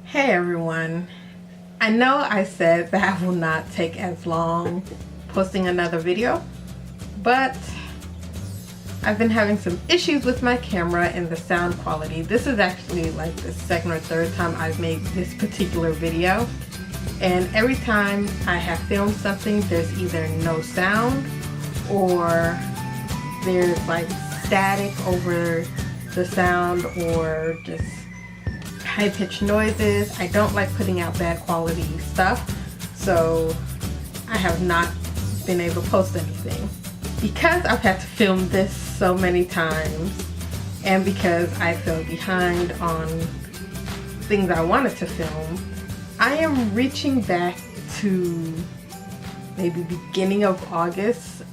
Hey everyone, I know I said that I will not take as long posting another video, but I've been having some issues with my camera and the sound quality. This is actually like the second or third time I've made this particular video, and every time I have filmed something there's either no sound or there's like static over the sound or just high-pitched noises. I don't like putting out bad quality stuff, so I have not been able to post anything. Because I've had to film this so many times and because I fell behind on things I wanted to film, I am reaching back to maybe beginning of August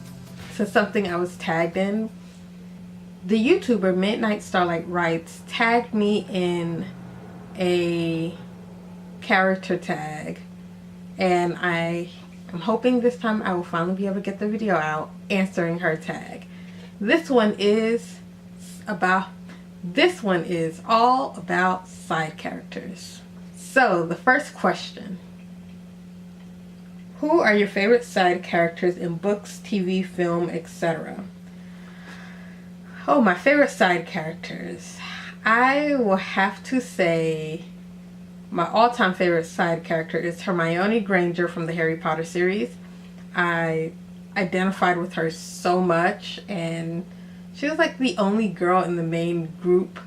to something I was tagged in. The YouTuber Midnight Starlight Writes tagged me in a character tag, and I am hoping this time I will finally be able to get the video out answering her tag. This one is all about side characters. So the first question: who are your favorite side characters in books, TV, film, etc.? Oh, my favorite side characters. I will have to say my all-time favorite side character is Hermione Granger from the Harry Potter series. I identified with her so much, and she was like the only girl in the main group.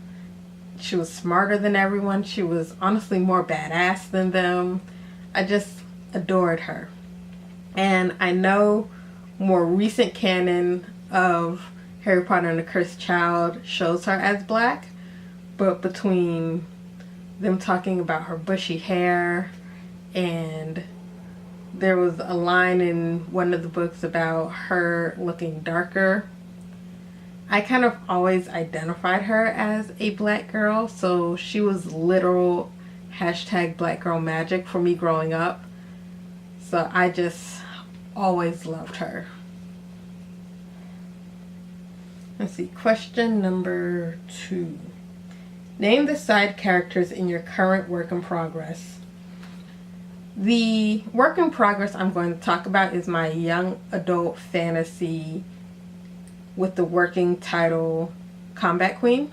She was smarter than everyone. She was honestly more badass than them. I just adored her. And I know more recent canon of Harry Potter and the Cursed Child shows her as black, but between them talking about her bushy hair, and there was a line in one of the books about her looking darker, I kind of always identified her as a black girl, so she was literal hashtag black girl magic for me growing up. So I just always loved her. Let's see, question number 2. Name the side characters in your current work in progress. The work in progress I'm going to talk about is my young adult fantasy with the working title Combat Queen.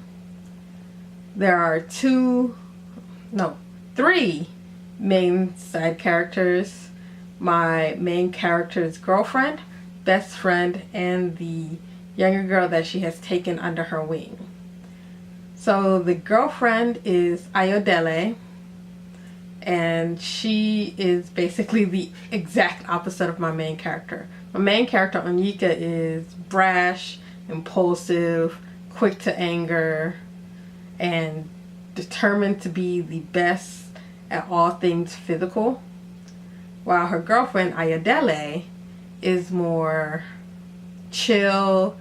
There are 3 main side characters. My main character's girlfriend, best friend, and the younger girl that she has taken under her wing. So the girlfriend is Ayodele, and she is basically the exact opposite of my main character. My main character, Onyeka, is brash, impulsive, quick to anger, and determined to be the best at all things physical. While her girlfriend, Ayodele, is more chill.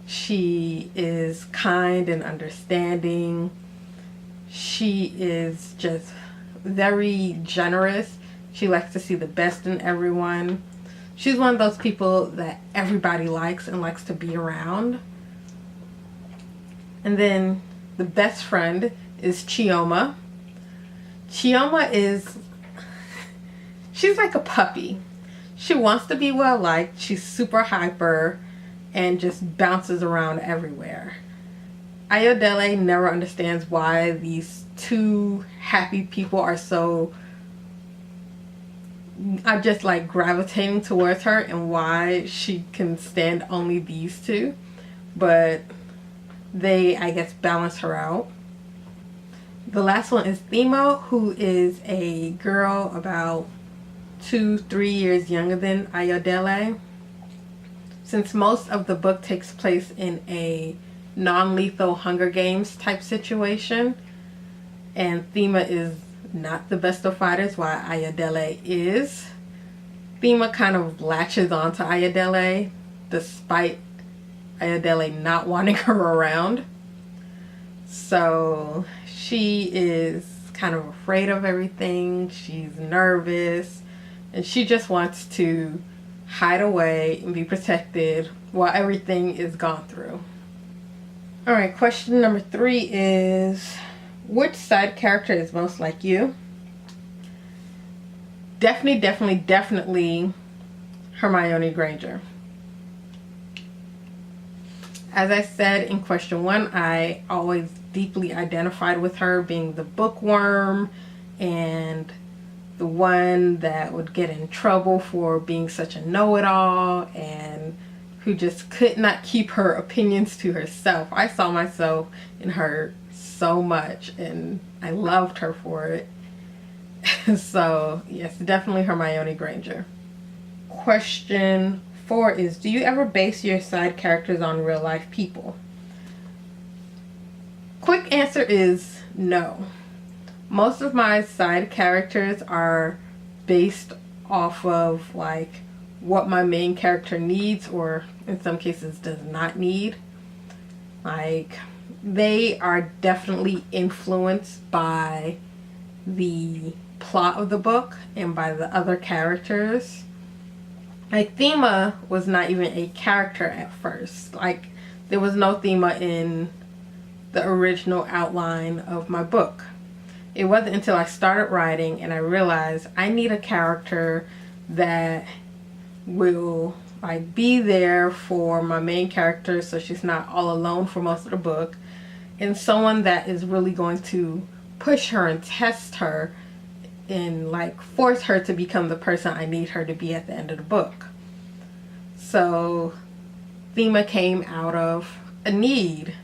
She is kind and understanding. She is just very generous. She likes to see the best in everyone. She's one of those people that everybody likes and likes to be around. And then the best friend is Chioma. Chioma she's like a puppy. She wants to be well liked. She's super hyper and just bounces around everywhere. Ayodele never understands why these 2 happy people are just like gravitating towards her, and why she can stand only these 2. But they, I guess, balance her out. The last one is Themo, who is a girl about 2-3 years younger than Ayodele. Since most of the book takes place in a non-lethal Hunger Games type situation, and Thema is not the best of fighters while Ayodele is, Thema kind of latches onto Ayodele despite Ayodele not wanting her around. So she is kind of afraid of everything. She's nervous, and she just wants to hide away and be protected while everything is gone through. Alright, question number 3 is, which side character is most like you? definitely Hermione Granger. As I said in question 1, I always deeply identified with her being the bookworm and the one that would get in trouble for being such a know-it-all and who just could not keep her opinions to herself. I saw myself in her so much and I loved her for it. So yes, definitely Hermione Granger. Question 4 is, do you ever base your side characters on real life people? Quick answer is no. Most of my side characters are based off of like what my main character needs, or in some cases does not need. Like, they are definitely influenced by the plot of the book and by the other characters. Like, Thema was not even a character at first. Like, there was no Thema in the original outline of my book. It wasn't until I started writing and I realized I need a character that will like be there for my main character so she's not all alone for most of the book, and someone that is really going to push her and test her and like force her to become the person I need her to be at the end of the book. So Thema came out of a need.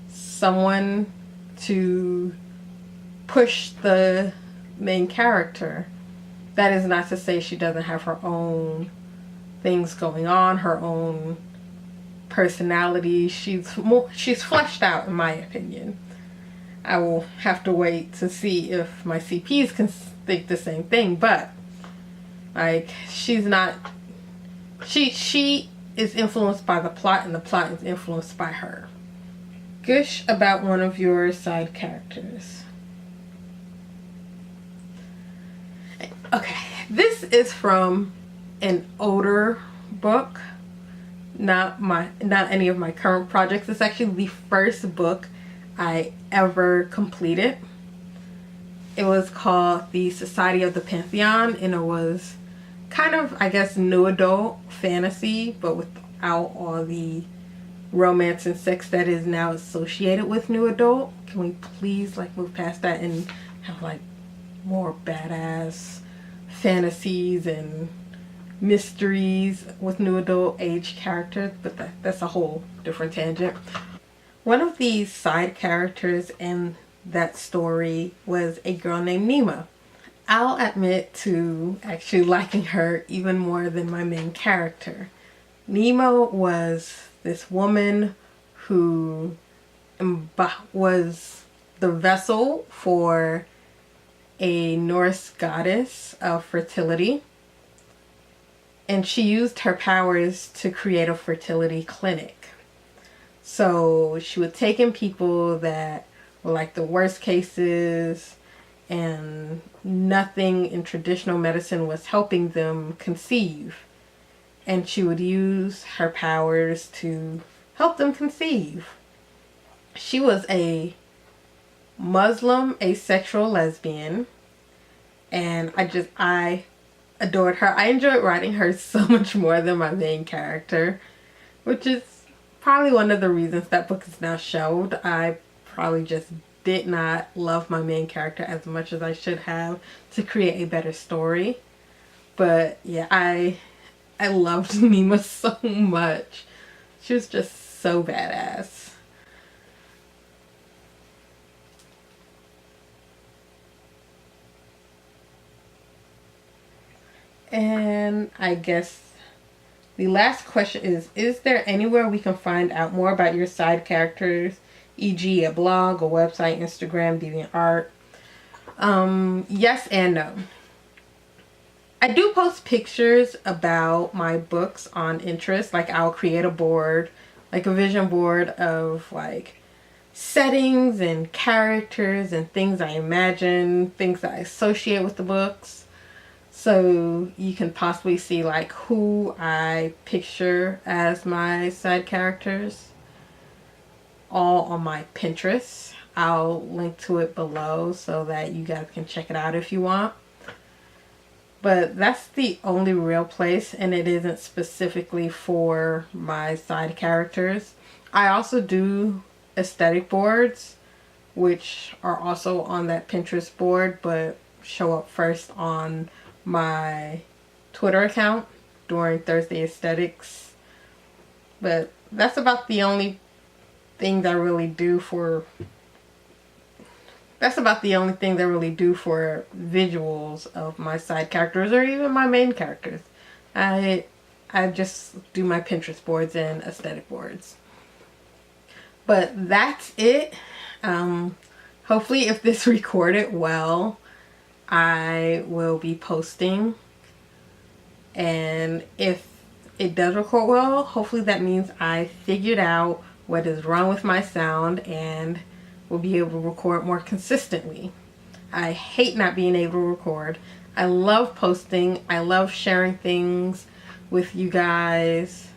Someone to push the main character. That is not to say she doesn't have her own things going on, her own personality. She's fleshed out, in my opinion. I will have to wait to see if my CPs can think the same thing, but like, she's not, she is influenced by the plot and the plot is influenced by her. Gush about one of your side characters. Okay, this is from an older book, not any of my current projects. It's actually the first book I ever completed. It was called The Society of the Pantheon, and it was kind of, I guess, new adult fantasy, but without all the romance and sex that is now associated with new adult. Can we please like move past that and have like more badass fantasies and mysteries with new adult age characters? But that's a whole different tangent. One of the side characters in that story was a girl named Nima. I'll admit to actually liking her even more than my main character. Nima was this woman who was the vessel for a Norse goddess of fertility, and she used her powers to create a fertility clinic. So she would take in people that were like the worst cases and nothing in traditional medicine was helping them conceive, and she would use her powers to help them conceive. She was a Muslim asexual lesbian, and I adored her. I enjoyed writing her so much more than my main character, which is probably one of the reasons that book is now shelved. I probably just did not love my main character as much as I should have to create a better story. But yeah, I loved Nima so much. She was just so badass. And I guess the last question is there anywhere we can find out more about your side characters, e.g. a blog, a website, Instagram, DeviantArt? Yes and no. I do post pictures about my books on Pinterest. Like, I'll create a board, like a vision board of like settings and characters and things I imagine, things that I associate with the books. So you can possibly see like who I picture as my side characters, all on my Pinterest. I'll link to it below so that you guys can check it out if you want. But that's the only real place, and it isn't specifically for my side characters. I also do aesthetic boards, which are also on that Pinterest board, but show up first on my Twitter account during Thursday Aesthetics. But that's about the only thing that I really do for visuals of my side characters or even my main characters. I just do my Pinterest boards and aesthetic boards. But that's it. Hopefully if this recorded well, I will be posting. And if it does record well, hopefully that means I figured out what is wrong with my sound and will be able to record more consistently. I hate not being able to record. I love posting. I love sharing things with you guys.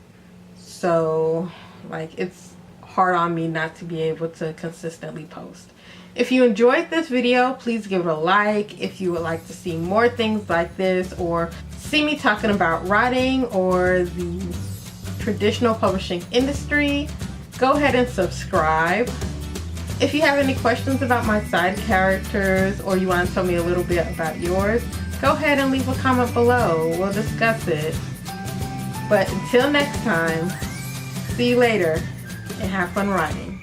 So, like, it's hard on me not to be able to consistently post. If you enjoyed this video, please give it a like. If you would like to see more things like this or see me talking about writing or the traditional publishing industry, go ahead and subscribe. If you have any questions about my side characters or you want to tell me a little bit about yours, go ahead and leave a comment below. We'll discuss it. But until next time, see you later and have fun writing.